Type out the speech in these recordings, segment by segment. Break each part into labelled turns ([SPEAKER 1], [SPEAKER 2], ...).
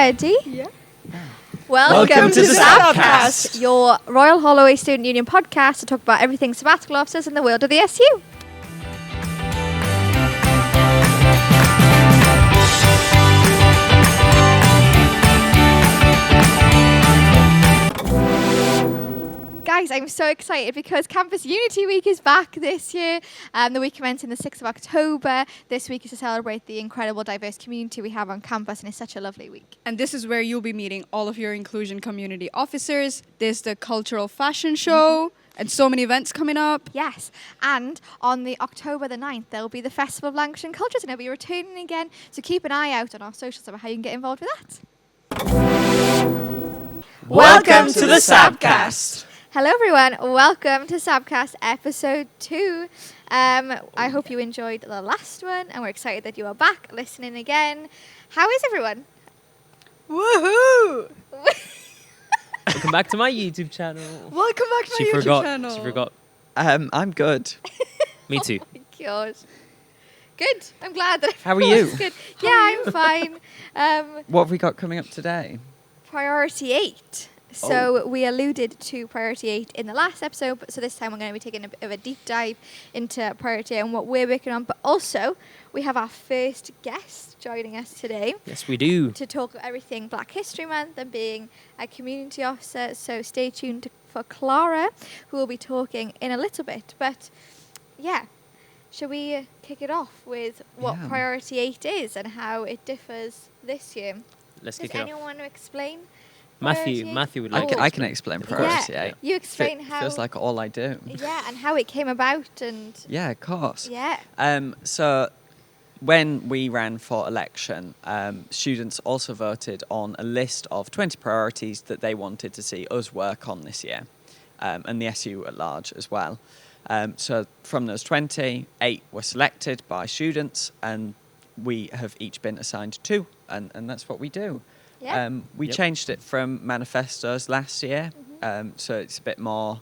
[SPEAKER 1] ready?
[SPEAKER 2] Yeah.
[SPEAKER 1] Welcome
[SPEAKER 3] to the Sabbcast,
[SPEAKER 1] your Royal Holloway Student Union podcast to talk about everything sabbatical officers in the world of the SU. Guys, I'm so excited because Campus Unity Week is back this year. The week commencing the 6th of October. This week is to celebrate the incredible diverse community we have on campus, and it's such a lovely week.
[SPEAKER 2] And this is where you'll be meeting all of your inclusion community officers. There's the cultural fashion show and so many events coming up.
[SPEAKER 1] Yes, and on the October the 9th, there'll be the Festival of Language and Cultures, and it'll be returning again. So keep an eye out on our socials about how you can get involved with that.
[SPEAKER 3] Welcome to the Sabbcast.
[SPEAKER 1] Hello everyone, welcome to Sabbcast episode 2. I hope you enjoyed the last one and we're excited that you are back listening again. How is everyone?
[SPEAKER 2] Woohoo!
[SPEAKER 3] Welcome back to my YouTube channel.
[SPEAKER 2] Welcome back to my YouTube channel.
[SPEAKER 3] She forgot.
[SPEAKER 4] I'm good.
[SPEAKER 3] Me too.
[SPEAKER 1] Oh my gosh. Good. I'm glad that
[SPEAKER 4] How are you?
[SPEAKER 1] Good. Yeah, I'm fine.
[SPEAKER 4] What have we got coming up today?
[SPEAKER 1] Priority 8. So we alluded to Priority 8 in the last episode, so this time we're going to be taking a bit of a deep dive into Priority 8 and what we're working on. But also, we have our first guest joining us today
[SPEAKER 3] Yes, we do.
[SPEAKER 1] to talk about everything Black History Month and being a community officer. So stay tuned for Clara, who will be talking in a little bit. But yeah, shall we kick it off with what Priority 8 is and how it differs this year?
[SPEAKER 3] Let's
[SPEAKER 1] Does
[SPEAKER 3] kick it off.
[SPEAKER 1] anyone want to explain?
[SPEAKER 3] Matthew would like
[SPEAKER 4] I
[SPEAKER 3] to
[SPEAKER 4] can explain Priority 8.
[SPEAKER 1] You explain how.
[SPEAKER 4] Feels like all I do.
[SPEAKER 1] Yeah, and how it came about and.
[SPEAKER 4] Yeah, of course.
[SPEAKER 1] Yeah.
[SPEAKER 4] So when we ran for election, students also voted on a list of 20 priorities that they wanted to see us work on this year, and the SU at large as well. So from those 20, 8 were selected by students, and we have each been assigned 2, and that's what we do.
[SPEAKER 1] Yeah.
[SPEAKER 4] We changed it from manifestos last year, so it's a bit more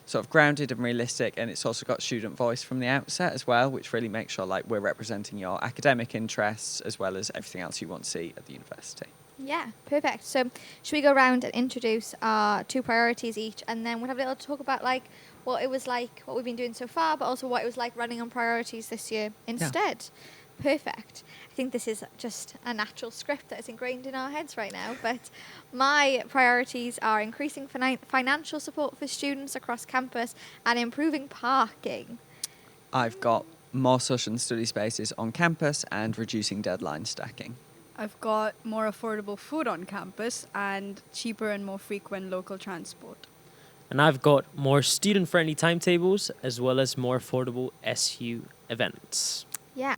[SPEAKER 4] sort of grounded and realistic, and it's also got student voice from the outset as well, which really makes sure like we're representing your academic interests as well as everything else you want to see at the university.
[SPEAKER 1] Yeah, perfect. So should we go around and introduce our 2 priorities each, and then we'll have a little talk about like what it was like, what we've been doing so far, but also what it was like running on priorities this year instead. Perfect. I think this is just a natural script that is ingrained in our heads right now, but my priorities are increasing financial support for students across campus and improving parking.
[SPEAKER 4] I've got more social and study spaces on campus and reducing deadline stacking.
[SPEAKER 2] I've got more affordable food on campus and cheaper and more frequent local transport.
[SPEAKER 3] And I've got more student-friendly timetables as well as more affordable SU events.
[SPEAKER 1] Yeah.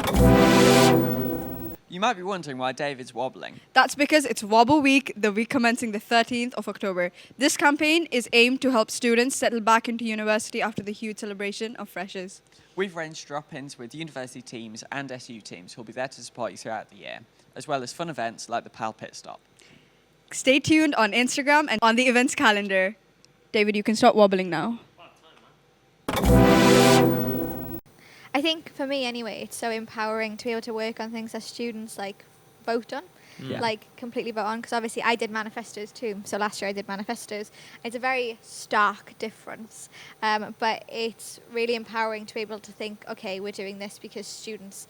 [SPEAKER 4] You might be wondering why David's wobbling.
[SPEAKER 2] That's because it's Wobble Week, the week commencing the 13th of October. This campaign is aimed to help students settle back into university after the huge celebration of freshers.
[SPEAKER 4] We've arranged drop-ins with university teams and SU teams who'll be there to support you throughout the year, as well as fun events like the PAL Pit Stop.
[SPEAKER 2] Stay tuned on Instagram and on the events calendar. David, you can stop wobbling now.
[SPEAKER 1] I think for me anyway, it's so empowering to be able to work on things that students like vote on, like completely vote on, because obviously I did manifestos too. So last year I did manifestos. It's a very stark difference, but it's really empowering to be able to think, okay, we're doing this because students,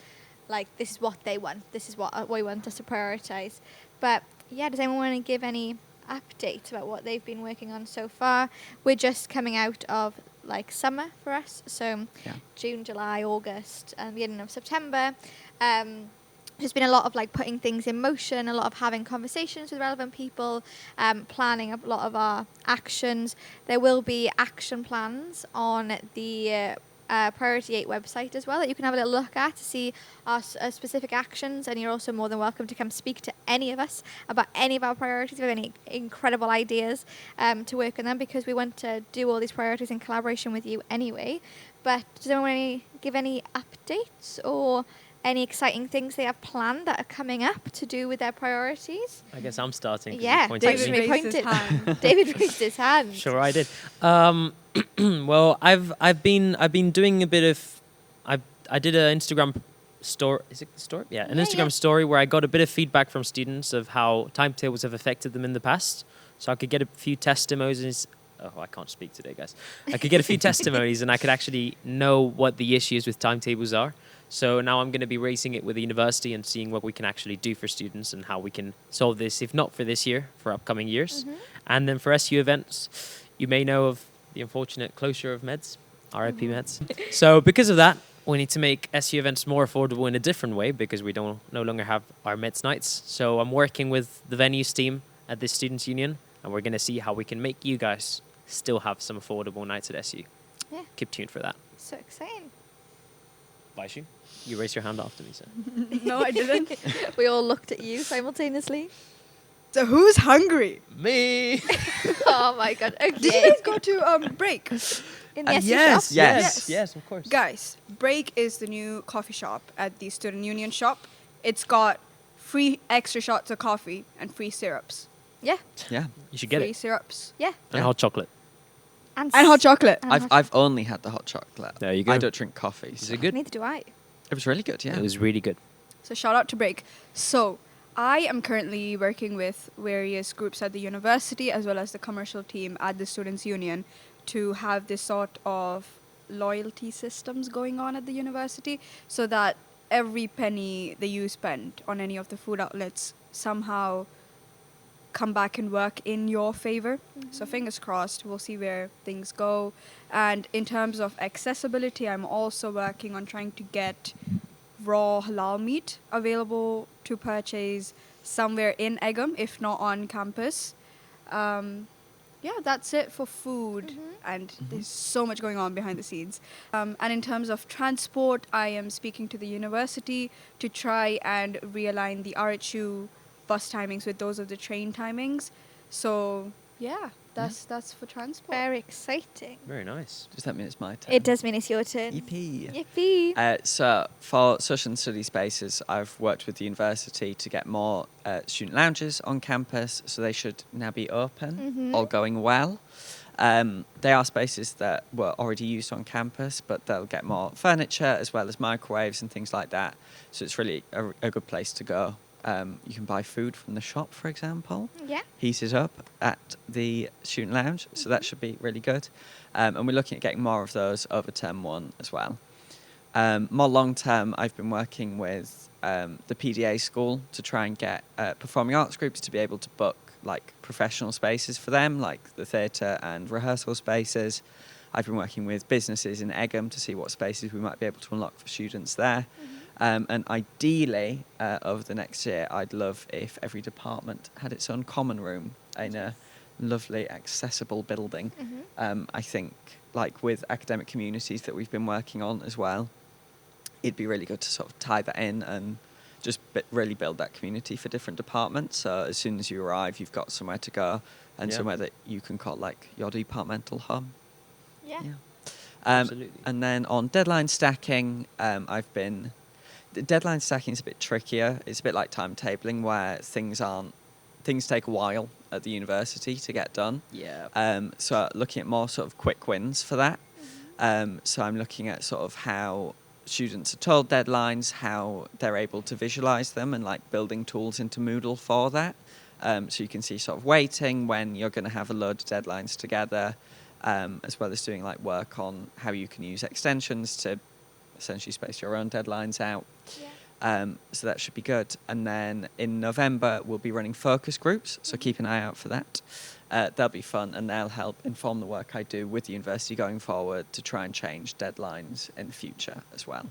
[SPEAKER 1] like, this is what they want. This is what we want us to prioritise. But yeah, does anyone want to give any updates about what they've been working on so far? We're just coming out of like summer for us, so June, July, August, and the beginning of September. There's been a lot of like putting things in motion, a lot of having conversations with relevant people, planning a lot of our actions. There will be action plans on the Priority 8 website as well that you can have a little look at to see our specific actions, and you're also more than welcome to come speak to any of us about any of our priorities. If you have any incredible ideas to work on them, because we want to do all these priorities in collaboration with you anyway. But does anyone want to give any updates or any exciting things they have planned that are coming up to do with their priorities?
[SPEAKER 3] I guess I'm starting.
[SPEAKER 1] Yeah,
[SPEAKER 2] David raised his hand.
[SPEAKER 1] David raised his hand.
[SPEAKER 3] Sure, I did. Well, I've been doing a bit of. I did an Instagram story. Is it story? Yeah, an
[SPEAKER 1] Yeah,
[SPEAKER 3] Instagram
[SPEAKER 1] yeah.
[SPEAKER 3] story where I got a bit of feedback from students of how timetables have affected them in the past. So I could get a few testimonies. Oh, I can't speak today, guys. I could get a few testimonies, and I could actually know what the issues with timetables are. So now I'm going to be raising it with the university and seeing what we can actually do for students and how we can solve this, if not for this year, for upcoming years. And then for SU events, you may know of the unfortunate closure of Meds, RIP Meds. So because of that, we need to make SU events more affordable in a different way because we don't no longer have our Meds nights. So I'm working with the venues team at the Students' Union, and we're going to see how we can make you guys still have some affordable nights at SU.
[SPEAKER 1] Yeah.
[SPEAKER 3] Keep tuned for that.
[SPEAKER 1] So exciting.
[SPEAKER 3] Baishu, you raise your hand after me, sir.
[SPEAKER 2] No, I didn't.
[SPEAKER 1] We all looked at you simultaneously.
[SPEAKER 2] So who's hungry?
[SPEAKER 3] Me!
[SPEAKER 1] Oh my god. Okay.
[SPEAKER 2] Did you guys go to break?
[SPEAKER 1] In the SU
[SPEAKER 4] yes,
[SPEAKER 1] shop?
[SPEAKER 4] yes.
[SPEAKER 3] Yes, of course.
[SPEAKER 2] Guys, Break is the new coffee shop at the Student Union shop. It's got free extra shots of coffee and free syrups.
[SPEAKER 1] Yeah.
[SPEAKER 4] Yeah.
[SPEAKER 3] You should get
[SPEAKER 2] Free
[SPEAKER 3] it.
[SPEAKER 2] syrups.
[SPEAKER 1] Yeah.
[SPEAKER 3] And
[SPEAKER 4] Yeah.
[SPEAKER 3] hot chocolate.
[SPEAKER 2] And hot chocolate.
[SPEAKER 1] And hot
[SPEAKER 4] I've only had the hot chocolate.
[SPEAKER 3] There you go.
[SPEAKER 4] I don't drink coffee.
[SPEAKER 3] Is
[SPEAKER 4] so-
[SPEAKER 3] it good?
[SPEAKER 1] Neither do I.
[SPEAKER 4] It was really good, yeah.
[SPEAKER 3] It was really good.
[SPEAKER 2] So shout out to Break. So I am currently working with various groups at the university as well as the commercial team at the Students' Union to have this sort of loyalty systems going on at the university so that every penny that you spend on any of the food outlets somehow come back and work in your favor. So fingers crossed, we'll see where things go. And in terms of accessibility, I'm also working on trying to get raw halal meat available to purchase somewhere in Egham, if not on campus. Yeah, that's it for food. And there's so much going on behind the scenes. And in terms of transport, I am speaking to the university to try and realign the RHU bus timings with those of the train timings. So yeah, that's for transport.
[SPEAKER 1] Very exciting.
[SPEAKER 3] Very nice.
[SPEAKER 4] Does that mean it's my turn?
[SPEAKER 1] It does mean it's your turn.
[SPEAKER 4] Yippee.
[SPEAKER 1] Yippee.
[SPEAKER 4] So for social and study spaces, I've worked with the university to get more student lounges on campus, so they should now be open, all going well. They are spaces that were already used on campus, but they'll get more furniture as well as microwaves and things like that. So it's really a good place to go. You can buy food from the shop, for example.
[SPEAKER 1] Yeah.
[SPEAKER 4] Heat it up at the student lounge, so that should be really good. And we're looking at getting more of those over term one as well. More long term, I've been working with the PDA school to try and get performing arts groups to be able to book like professional spaces for them, like the theatre and rehearsal spaces. I've been working with businesses in Egham to see what spaces we might be able to unlock for students there. And ideally, over the next year, I'd love if every department had its own common room in a lovely, accessible building. I think, like with academic communities that we've been working on as well, it'd be really good to sort of tie that in and just really build that community for different departments. So as soon as you arrive, you've got somewhere to go and
[SPEAKER 3] Yeah.
[SPEAKER 4] somewhere that you can call like your departmental home.
[SPEAKER 1] Yeah.
[SPEAKER 3] Absolutely.
[SPEAKER 4] And then on deadline stacking, the deadline stacking is a bit trickier. It's a bit like timetabling where things take a while at the university to get done.
[SPEAKER 3] Yeah.
[SPEAKER 4] So looking at more sort of quick wins for that. So I'm looking at sort of how students are told deadlines, how they're able to visualize them and like building tools into Moodle for that. So you can see sort of waiting when you're going to have a load of deadlines together, as well as doing like work on how you can use extensions to essentially space your own deadlines out. So that should be good. And then in November, we'll be running focus groups, so keep an eye out for that. They'll be fun and they'll help inform the work I do with the university going forward to try and change deadlines in the future as well.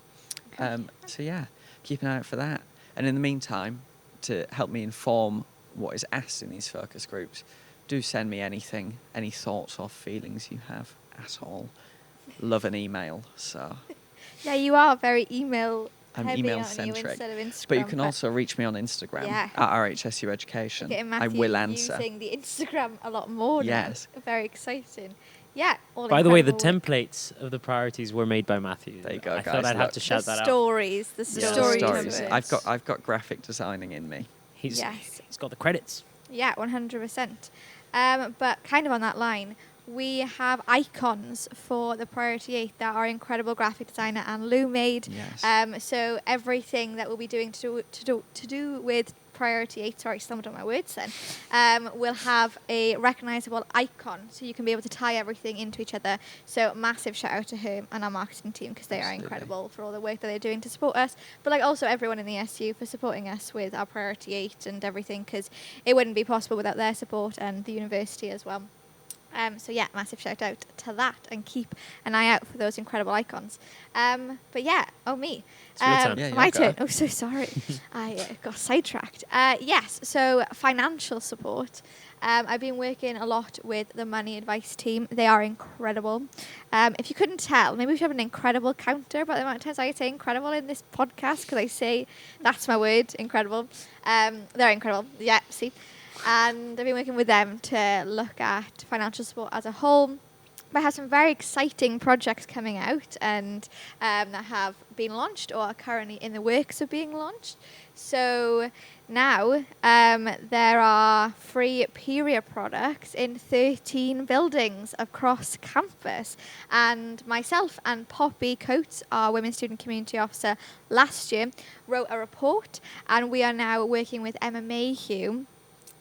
[SPEAKER 4] So yeah, keep an eye out for that. And in the meantime, to help me inform what is asked in these focus groups, do send me anything, any thoughts or feelings you have at all. Love an email, so...
[SPEAKER 1] Yeah, you are very email
[SPEAKER 4] I'm
[SPEAKER 1] heavy,
[SPEAKER 4] email
[SPEAKER 1] aren't you,
[SPEAKER 4] centric.
[SPEAKER 1] instead of Instagram.
[SPEAKER 4] But you can also reach me on Instagram
[SPEAKER 1] Yeah.
[SPEAKER 4] at RHSU Education.
[SPEAKER 1] Getting
[SPEAKER 4] I
[SPEAKER 1] Matthew
[SPEAKER 4] will answer.
[SPEAKER 1] using the Instagram a lot more now.
[SPEAKER 4] Yes.
[SPEAKER 1] Very exciting. Yeah. All
[SPEAKER 3] By the way, the
[SPEAKER 1] incredible work.
[SPEAKER 3] templates of the priorities were made by Matthew.
[SPEAKER 4] There you go,
[SPEAKER 3] I
[SPEAKER 4] guys,
[SPEAKER 3] thought I'd have
[SPEAKER 4] look.
[SPEAKER 3] to shout
[SPEAKER 1] the
[SPEAKER 3] that out.
[SPEAKER 1] stories, the
[SPEAKER 3] Yeah.
[SPEAKER 1] story
[SPEAKER 2] Stories.
[SPEAKER 1] templates.
[SPEAKER 4] I've got graphic designing in me.
[SPEAKER 3] He's
[SPEAKER 1] Yes.
[SPEAKER 3] got the credits.
[SPEAKER 1] Yeah, 100%. But kind of on that line, we have icons for the Priority 8 that our incredible graphic designer Anne Lou made.
[SPEAKER 4] Yes.
[SPEAKER 1] So everything that we'll be doing to do with Priority 8, sorry, stumbled on my words then, will have a recognisable icon, so you can be able to tie everything into each other. So massive shout out to her and our marketing team, because they are incredible for all the work that they're doing to support us, but like also everyone in the SU for supporting us with our Priority 8 and everything, because it wouldn't be possible without their support, and the university as well. So yeah, massive shout out to that, and keep an eye out for those incredible icons. But yeah, me.
[SPEAKER 3] It's your turn.
[SPEAKER 4] Yeah,
[SPEAKER 1] My
[SPEAKER 4] go.
[SPEAKER 1] turn. Oh, so sorry. I got sidetracked. Yes, so financial support. I've been working a lot with the money advice team. They are incredible. If you couldn't tell, maybe we should have an incredible counter about the amount of times I say incredible in this podcast, because I say that's my word, incredible. They're incredible. Yeah, see. And I've been working with them to look at financial support as a whole. But I have some very exciting projects coming out, and that have been launched or are currently in the works of being launched. So now there are free period products in 13 buildings across campus. And myself and Poppy Coates, our Women's Student Community Officer last year, wrote a report, and we are now working with Emma Mayhew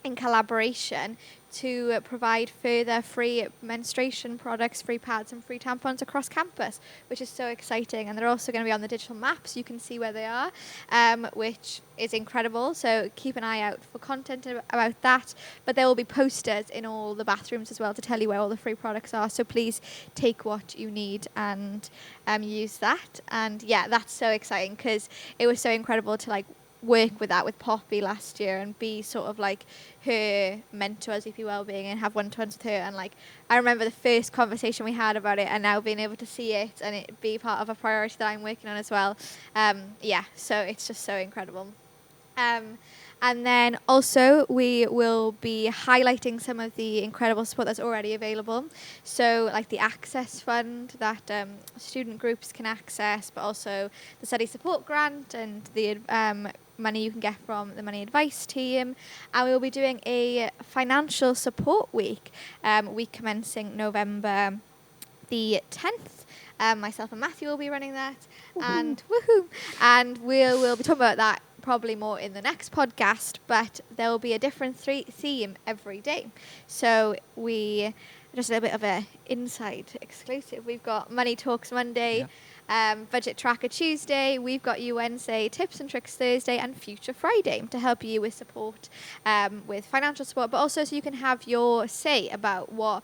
[SPEAKER 1] in collaboration to provide further free menstruation products, free pads and free tampons across campus, which is so exciting. And they're also going to be on the digital maps. You can see where they are, which is incredible. So keep an eye out for content about that. But there will be posters in all the bathrooms as well to tell you where all the free products are. So please take what you need and use that. And yeah, that's so exciting, because it was so incredible to like work with that with Poppy last year and be sort of like her mentor as VP Wellbeing and have one-to-ones with her. And like I remember the first conversation we had about it, and now being able to see it and it be part of a priority that I'm working on as well. Yeah, so it's just so incredible. And then also we will be highlighting some of the incredible support that's already available. So like the Access Fund that student groups can access, but also the Study Support Grant and the money you can get from the money advice team. And we will be doing a financial support week, week commencing November the 10th. Myself and Matthew will be running that. And woohoo! And we'll be talking about that probably more in the next podcast, but there will be a different theme every day. So just a little bit of a inside exclusive. We've got Money Talks Monday, Budget Tracker Tuesday, we've got you Wednesday, Tips and Tricks Thursday, and Future Friday to help you with support, with financial support, but also so you can have your say about what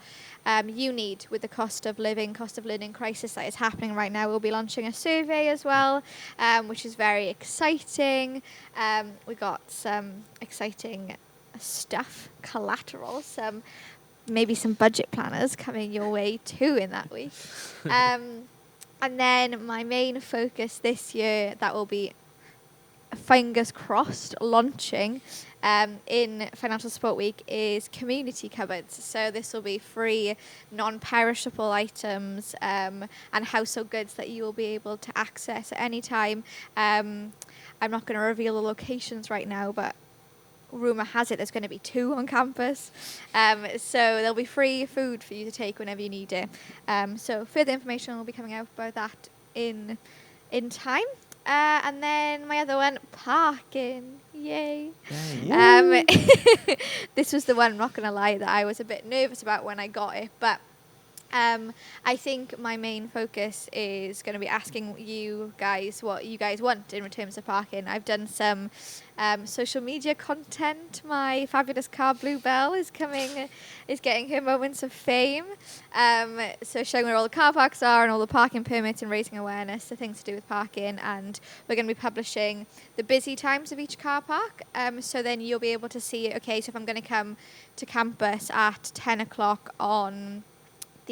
[SPEAKER 1] you need with the cost of learning crisis that is happening right now. We'll be launching a survey as well, which is very exciting. We got some exciting stuff, collateral, maybe some budget planners coming your way too in that week. And then my main focus this year, that will be fingers crossed launching in Financial Support Week, is community cupboards. So this will be free non-perishable items and household goods that you will be able to access at any time. I'm not going to reveal the locations right now, but rumour has it there's going to be 2 on campus. So there'll be free food for you to take whenever you need it. So further information will be coming out about that in time. And then my other one, parking. Yay. This was the one, I'm not going to lie, that I was a bit nervous about when I got it. But I think my main focus is going to be asking you guys what you guys want in terms of parking. I've done some social media content. My fabulous car Bluebell is getting her moments of fame. So showing where all the car parks are and all the parking permits and raising awareness to things to do with parking. And we're going to be publishing the busy times of each car park. So then you'll be able to see, okay, so if I'm going to come to campus at 10 o'clock on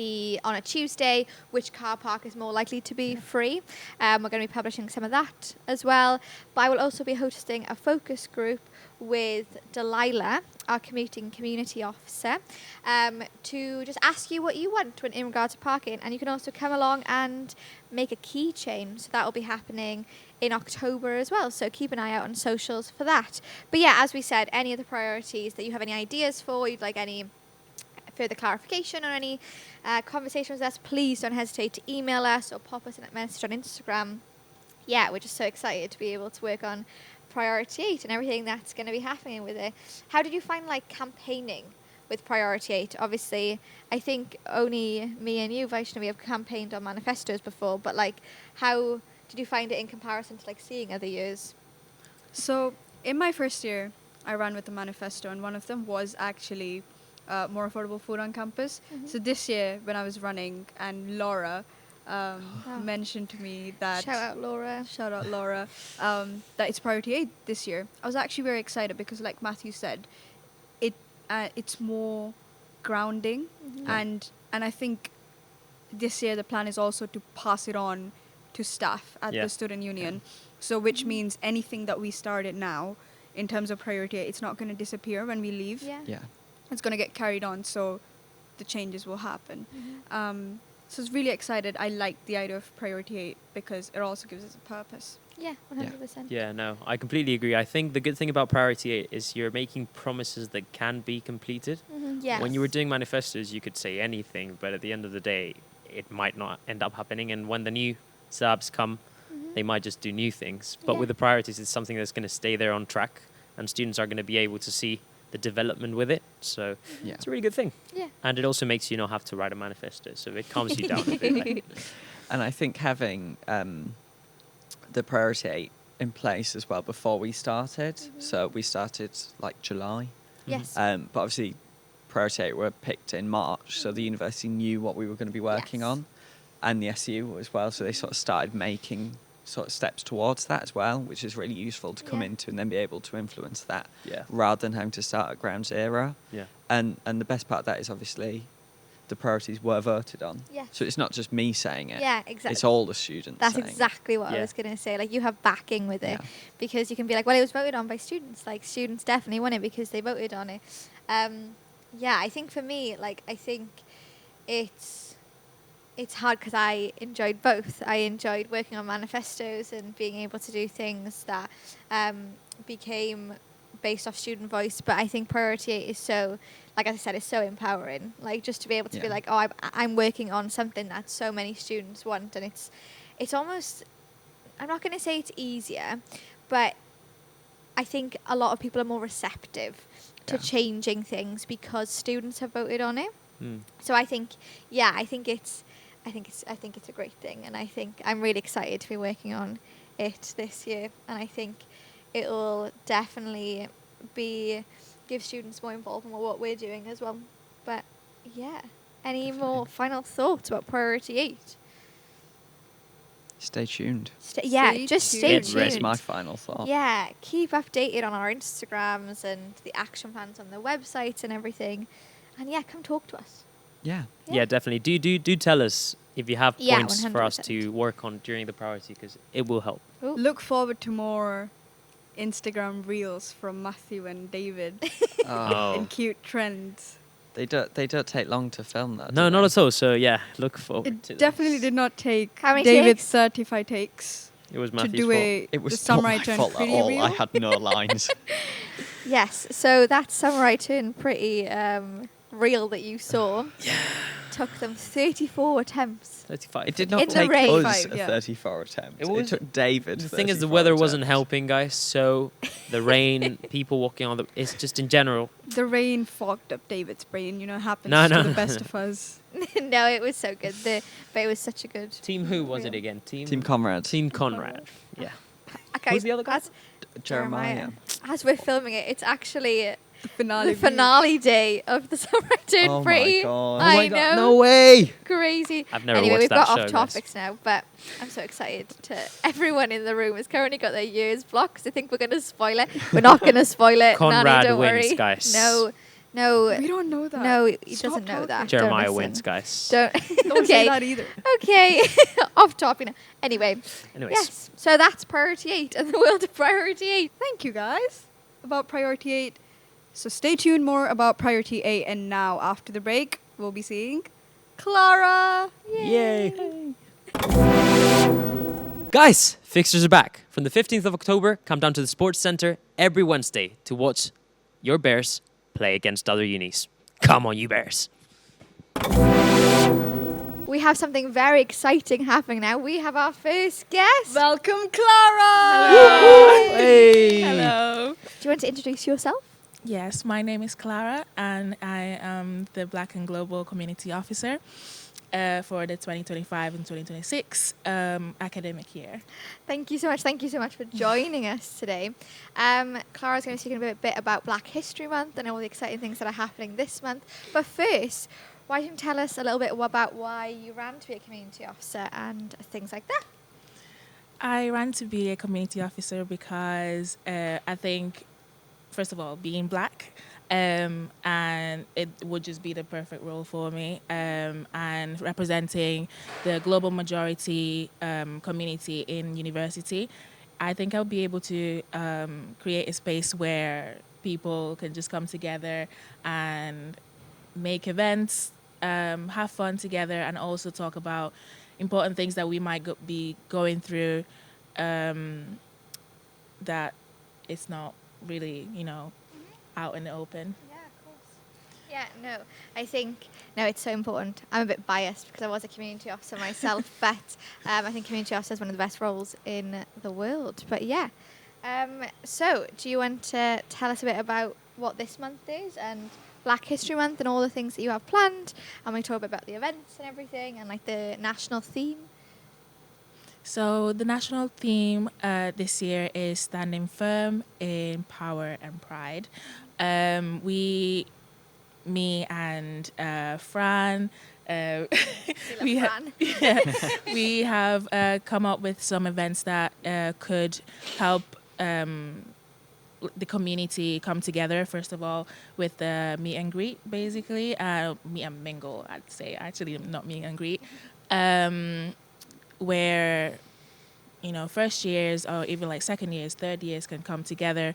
[SPEAKER 1] a Tuesday, which car park is more likely to be free. We're going to be publishing some of that as well. But I will also be hosting a focus group with Delilah, our community officer, to just ask you what you want in regards to parking. And you can also come along and make a keychain. So that will be happening in October as well. So keep an eye out on socials for that. But yeah, as we said, any of the priorities that you have any ideas for, you'd like any further clarification or any conversation with us, please don't hesitate to email us or pop us a message on Instagram. Yeah, we're just so excited to be able to work on Priority 8 and everything that's going to be happening with it. How did you find campaigning with Priority 8? Obviously, I think only me and you, Vaishnavi, have campaigned on manifestos before, but how did you find it in comparison to seeing other years?
[SPEAKER 2] So in my first year, I ran with the manifesto, and one of them was actually more affordable food on campus.
[SPEAKER 1] Mm-hmm.
[SPEAKER 2] So this year, when I was running, and Laura mentioned to me that...
[SPEAKER 1] Shout out, Laura.
[SPEAKER 2] Shout out, Laura. That it's Priority 8 this year. I was actually very excited because, like Matthew said, it's more grounding.
[SPEAKER 1] Mm-hmm.
[SPEAKER 2] And I think this year the plan is also to pass it on to staff at the student union. So which means anything that we started now in terms of Priority 8, it's not going to disappear when we leave.
[SPEAKER 1] Yeah.
[SPEAKER 2] It's going to get carried on, so the changes will happen.
[SPEAKER 1] Mm-hmm.
[SPEAKER 2] So I was really excited. I like the idea of Priority 8 because it also gives us a purpose.
[SPEAKER 1] Yeah, 100%.
[SPEAKER 3] Yeah, no, I completely agree. I think the good thing about Priority 8 is you're making promises that can be completed.
[SPEAKER 1] Mm-hmm. Yeah.
[SPEAKER 3] When you were doing manifestos, you could say anything, but at the end of the day, it might not end up happening. And when the new Sabbs come, they might just do new things. But with the priorities, it's something that's going to stay there on track, and students are going to be able to see the development with it. So it's a really good thing.
[SPEAKER 1] Yeah.
[SPEAKER 3] And it also makes you not have to write a manifesto, so it calms you down a bit.
[SPEAKER 4] And I think having the Priority 8 in place as well before we started. So we started July.
[SPEAKER 1] Yes.
[SPEAKER 4] But obviously Priority 8 were picked in March, so the university knew what we were going to be working on, and the SU as well. So they sort of started making sort of steps towards that as well, which is really useful to come into and then be able to influence that rather than having to start at ground zero.
[SPEAKER 3] Yeah.
[SPEAKER 4] And the best part of that is obviously the priorities were voted on.
[SPEAKER 1] Yeah.
[SPEAKER 4] So it's not just me saying it.
[SPEAKER 1] Yeah, exactly.
[SPEAKER 4] It's all the students
[SPEAKER 1] That's
[SPEAKER 4] saying
[SPEAKER 1] exactly what I was going to say. You have backing with it because you can be like, well, it was voted on by students. Students definitely won it because they voted on it. I think for me, I think it's hard because I enjoyed both. I enjoyed working on manifestos and being able to do things that became based off student voice. But I think Priority 8 is so, as I said, it's so empowering. Just to be able to be I'm working on something that so many students want. And it's almost, I'm not going to say it's easier, but I think a lot of people are more receptive to changing things because students have voted on it. So I think it's a great thing, and I think I'm really excited to be working on it this year, and I think it will definitely give students more involvement with what we're doing as well. But any more final thoughts about Priority 8?
[SPEAKER 4] Stay tuned.
[SPEAKER 1] Just stay tuned.
[SPEAKER 4] That's my final thought.
[SPEAKER 1] Yeah, keep updated on our Instagrams and the action plans on the website and everything, and come talk to us.
[SPEAKER 3] Yeah, definitely. Do tell us if you have points
[SPEAKER 1] 100%.
[SPEAKER 3] for us to work on during the priority, because it will help.
[SPEAKER 1] Ooh.
[SPEAKER 2] Look forward to more Instagram reels from Matthew and David and cute trends.
[SPEAKER 4] They don't take long to film that.
[SPEAKER 3] No,
[SPEAKER 4] do
[SPEAKER 3] not
[SPEAKER 4] they?
[SPEAKER 3] at all. So look forward to
[SPEAKER 2] It definitely did not take
[SPEAKER 1] How many
[SPEAKER 2] David
[SPEAKER 1] takes?
[SPEAKER 2] 35 takes
[SPEAKER 3] It was
[SPEAKER 2] to
[SPEAKER 3] Matthew's
[SPEAKER 2] do
[SPEAKER 3] fault.
[SPEAKER 4] It was
[SPEAKER 2] the
[SPEAKER 4] not
[SPEAKER 2] Samurai
[SPEAKER 4] my
[SPEAKER 2] Turn
[SPEAKER 4] fault at
[SPEAKER 2] Pretty
[SPEAKER 4] all.
[SPEAKER 2] reel.
[SPEAKER 4] I had no lines.
[SPEAKER 1] Yes, so that Samurai Turn Pretty reel that you saw took them 34 attempts.
[SPEAKER 3] 35.
[SPEAKER 4] It did not
[SPEAKER 1] In the
[SPEAKER 4] take
[SPEAKER 1] rain.
[SPEAKER 4] us
[SPEAKER 2] 35,
[SPEAKER 4] a
[SPEAKER 2] yeah.
[SPEAKER 4] 34 attempt.
[SPEAKER 3] It
[SPEAKER 4] It took David.
[SPEAKER 3] The thing is, the
[SPEAKER 4] 34
[SPEAKER 3] weather wasn't
[SPEAKER 4] attempts.
[SPEAKER 3] helping, guys. So the rain, people walking on it's just in general.
[SPEAKER 2] The rain fogged up David's brain. Happens
[SPEAKER 3] No,
[SPEAKER 2] to
[SPEAKER 3] no.
[SPEAKER 2] the best of us.
[SPEAKER 1] No, it was so good. But it was such a good
[SPEAKER 3] Team who was it
[SPEAKER 1] reel.
[SPEAKER 3] again?
[SPEAKER 4] Team Comrade.
[SPEAKER 3] Team Conrad. Yeah.
[SPEAKER 1] Okay,
[SPEAKER 3] Who's the other guy?
[SPEAKER 4] Jeremiah.
[SPEAKER 1] As we're filming it, it's actually
[SPEAKER 2] The finale.
[SPEAKER 1] the finale day of the Samurai Turn
[SPEAKER 4] Oh
[SPEAKER 1] Pretty.
[SPEAKER 4] my god.
[SPEAKER 1] I
[SPEAKER 3] my God,
[SPEAKER 1] know.
[SPEAKER 4] No way.
[SPEAKER 1] Crazy.
[SPEAKER 3] I've never
[SPEAKER 1] Anyway,
[SPEAKER 3] watched
[SPEAKER 1] we've
[SPEAKER 3] that
[SPEAKER 1] got
[SPEAKER 3] show,
[SPEAKER 1] off
[SPEAKER 3] guys.
[SPEAKER 1] topics now, but I'm so excited to. Everyone in the room has currently got their ears blocked 'cause they think we're going to spoil it. We're not going to spoil it.
[SPEAKER 3] Conrad
[SPEAKER 1] Nanny, don't
[SPEAKER 3] wins,
[SPEAKER 1] worry.
[SPEAKER 3] guys.
[SPEAKER 1] No,
[SPEAKER 2] We don't know that.
[SPEAKER 1] no, he
[SPEAKER 2] Stop
[SPEAKER 1] doesn't know
[SPEAKER 2] talking.
[SPEAKER 1] that.
[SPEAKER 3] Jeremiah
[SPEAKER 1] Don't
[SPEAKER 3] wins,
[SPEAKER 1] listen.
[SPEAKER 3] guys.
[SPEAKER 1] Don't.
[SPEAKER 2] Don't say
[SPEAKER 1] Okay.
[SPEAKER 2] that either.
[SPEAKER 1] Okay. Off topic now. Anyway.
[SPEAKER 3] Anyways.
[SPEAKER 1] Yes. So that's Priority 8 and the world of Priority 8.
[SPEAKER 2] Thank you, guys, about Priority 8. So stay tuned more about Priority 8, and now after the break, we'll be seeing Clara.
[SPEAKER 3] Yay. Guys, fixtures are back. From the 15th of October, come down to the Sports Centre every Wednesday to watch your Bears play against other unis. Come on, you Bears.
[SPEAKER 1] We have something very exciting happening now. We have our first guest.
[SPEAKER 2] Welcome, Clara.
[SPEAKER 1] Hello.
[SPEAKER 3] Hey.
[SPEAKER 5] Hello.
[SPEAKER 1] Do you want to introduce yourself?
[SPEAKER 5] Yes, my name is Clara, and I am the Black and Global Community Officer for the 2025 and 2026 academic year.
[SPEAKER 1] Thank you so much. Thank you so much for joining us today. Clara's going to speak a bit about Black History Month and all the exciting things that are happening this month. But first, why don't you tell us a little bit about why you ran to be a community officer and things like that?
[SPEAKER 5] I ran to be a community officer because I think, first of all, being Black, and it would just be the perfect role for me, and representing the global majority community in university. I think I'll be able to create a space where people can just come together and make events, have fun together, and also talk about important things that we might be going through, that it's not really, out in the open.
[SPEAKER 1] Yeah, of course. Yeah, no, I think, it's so important. I'm a bit biased because I was a community officer myself, but I think community officer is one of the best roles in the world. But yeah, so do you want to tell us a bit about what this month is and Black History Month and all the things that you have planned? And we talk a bit about the events and everything and like the national theme.
[SPEAKER 5] So the national theme this year is Standing Firm in Power and Pride. Me and Fran, we have come up with some events that could help the community come together, first of all, with the meet and greet, basically. Meet and mingle, I'd say. Actually, not meet and greet. Where, first years or even like second years, third years can come together,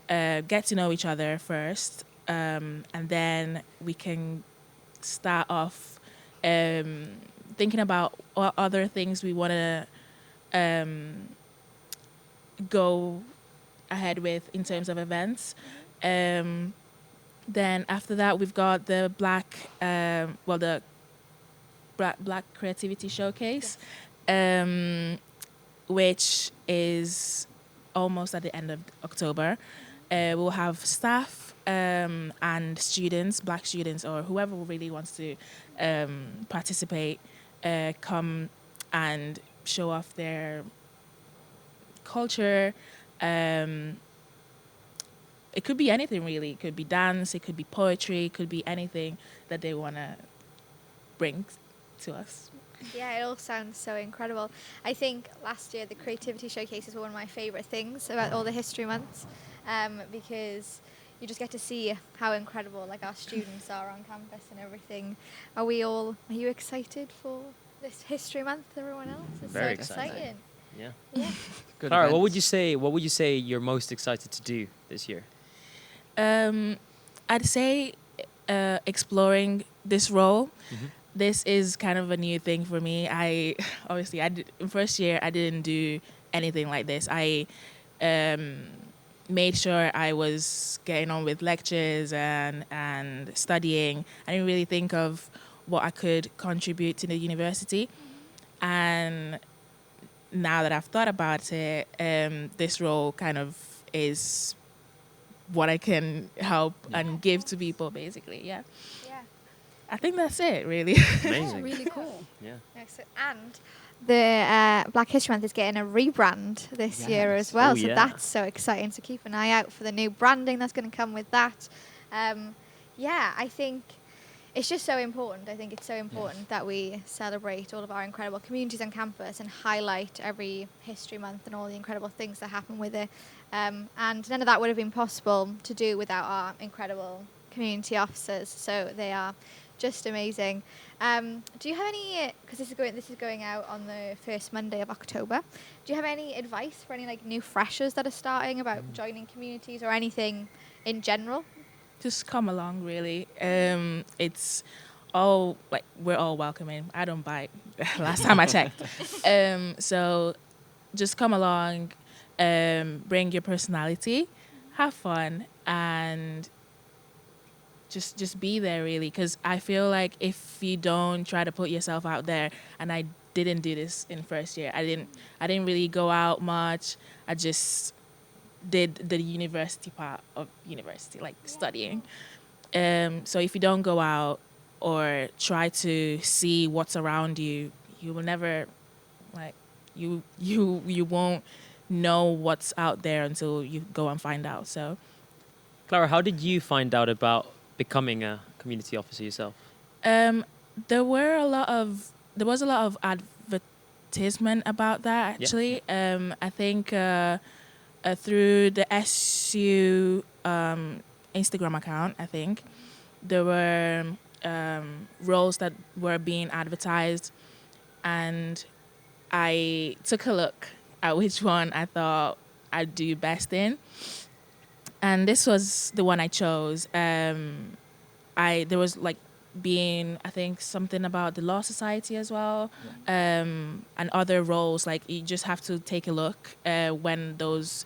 [SPEAKER 5] get to know each other first, and then we can start off thinking about what other things we want to go ahead with in terms of events. Then after that, we've got the Black Creativity Showcase, which is almost at the end of October. We'll have staff and students, Black students, or whoever really wants to participate, come and show off their culture. It could be anything, really. It could be dance, it could be poetry, it could be anything that they want to bring to us.
[SPEAKER 1] Yeah, it all sounds so incredible. I think last year the creativity showcases were one of my favourite things about all the history months, because you just get to see how incredible like our students are on campus and everything. Are you excited for this history month, everyone else? It's
[SPEAKER 3] Very
[SPEAKER 1] so
[SPEAKER 3] exciting.
[SPEAKER 1] exciting.
[SPEAKER 3] Yeah.
[SPEAKER 1] Yeah.
[SPEAKER 4] Good
[SPEAKER 3] Clara,
[SPEAKER 4] events.
[SPEAKER 3] what would you say you're most excited to do this year?
[SPEAKER 5] I'd say exploring this role.
[SPEAKER 3] Mm-hmm.
[SPEAKER 5] This is kind of a new thing for me. In first year, I didn't do anything like this. I made sure I was getting on with lectures and studying. I didn't really think of what I could contribute to the university. And now that I've thought about it, this role kind of is what I can help and give to people, basically. Yeah.
[SPEAKER 1] Yeah.
[SPEAKER 5] I think that's it, really.
[SPEAKER 3] Amazing.
[SPEAKER 2] Really cool.
[SPEAKER 3] Yeah.
[SPEAKER 1] Excellent. And the Black History Month is getting a rebrand this year as well.
[SPEAKER 3] Oh,
[SPEAKER 1] So
[SPEAKER 3] yeah.
[SPEAKER 1] that's so exciting. So keep an eye out for the new branding that's going to come with that. I think it's just so important. I think it's so important that we celebrate all of our incredible communities on campus and highlight every History Month and all the incredible things that happen with it. And none of that would have been possible to do without our incredible community officers. So they are just amazing. Do you have any, because this is going out on the first Monday of October, do you have any advice for any like new freshers that are starting about joining communities or anything in general?
[SPEAKER 5] Just come along, really. It's all, like, we're all welcoming. I don't bite, last time I checked. So just come along, bring your personality, have fun, and just be there really, because I feel like if you don't try to put yourself out there, and I didn't do this in first year. I didn't really go out much. I just did the university part of university, like studying. So if you don't go out or try to see what's around you, you will never, like, you won't know what's out there until you go and find out. So,
[SPEAKER 3] Clara, how did you find out about becoming a community officer yourself?
[SPEAKER 5] there was a lot of advertisement about that actually. I think through the SU Instagram account, I think there were roles that were being advertised, and I took a look at which one I thought I'd do best in, and this was the one I chose. There was like being, I think, something about the Law Society as well, and other roles. Like, you just have to take a look when those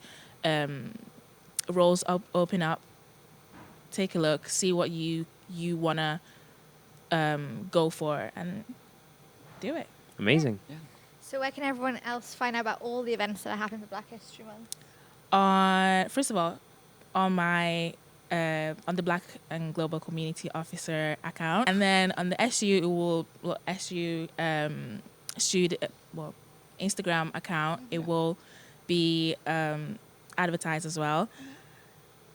[SPEAKER 5] roles open up. Take a look, see what you wanna go for, and do it.
[SPEAKER 3] Amazing.
[SPEAKER 4] Yeah.
[SPEAKER 1] So where can everyone else find out about all the events that are happening for Black History Month?
[SPEAKER 5] First of all, on my on the Black and Global Community Officer account, and then on the SU Instagram account, it will be advertised as well,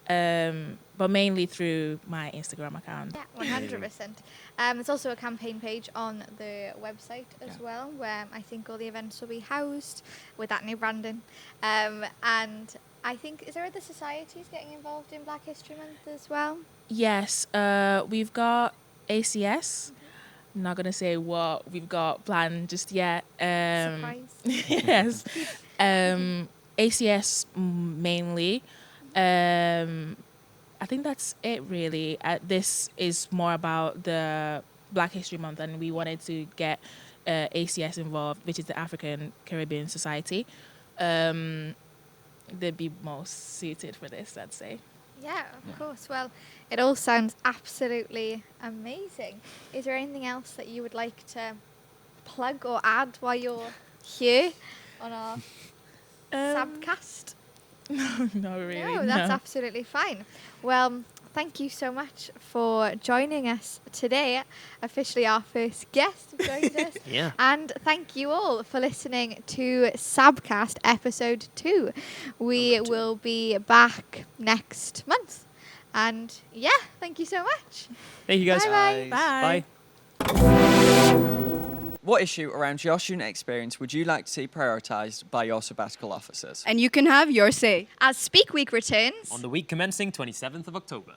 [SPEAKER 5] but mainly through my Instagram account.
[SPEAKER 1] Yeah, 100%. There's also a campaign page on the website as well, where I think all the events will be housed with that new branding. And I think, is there other societies getting involved in Black History Month as well?
[SPEAKER 5] Yes, we've got ACS. I'm not gonna say what we've got planned just yet.
[SPEAKER 1] Surprise.
[SPEAKER 5] Yes, ACS mainly. I think that's it really. This is more about the Black History Month, and we wanted to get ACS involved, which is the African Caribbean Society. They'd be most suited for this, I'd say.
[SPEAKER 1] Yeah, of course. Well, it all sounds absolutely amazing. Is there anything else that you would like to plug or add while you're here on our Sabbcast?
[SPEAKER 5] Not really.
[SPEAKER 1] No, that's absolutely fine. Well, thank you so much for joining us today. Officially our first guest joined us.
[SPEAKER 3] Yeah.
[SPEAKER 1] And thank you all for listening to Sabbcast episode 2. We will be back next month. And yeah, thank you so much.
[SPEAKER 3] Thank you guys.
[SPEAKER 1] Bye-bye.
[SPEAKER 5] Bye.
[SPEAKER 4] What issue around your student experience would you like to see prioritised by your sabbatical officers?
[SPEAKER 2] And you can have your say.
[SPEAKER 1] As Speak Week returns.
[SPEAKER 3] On the week commencing 27th of October.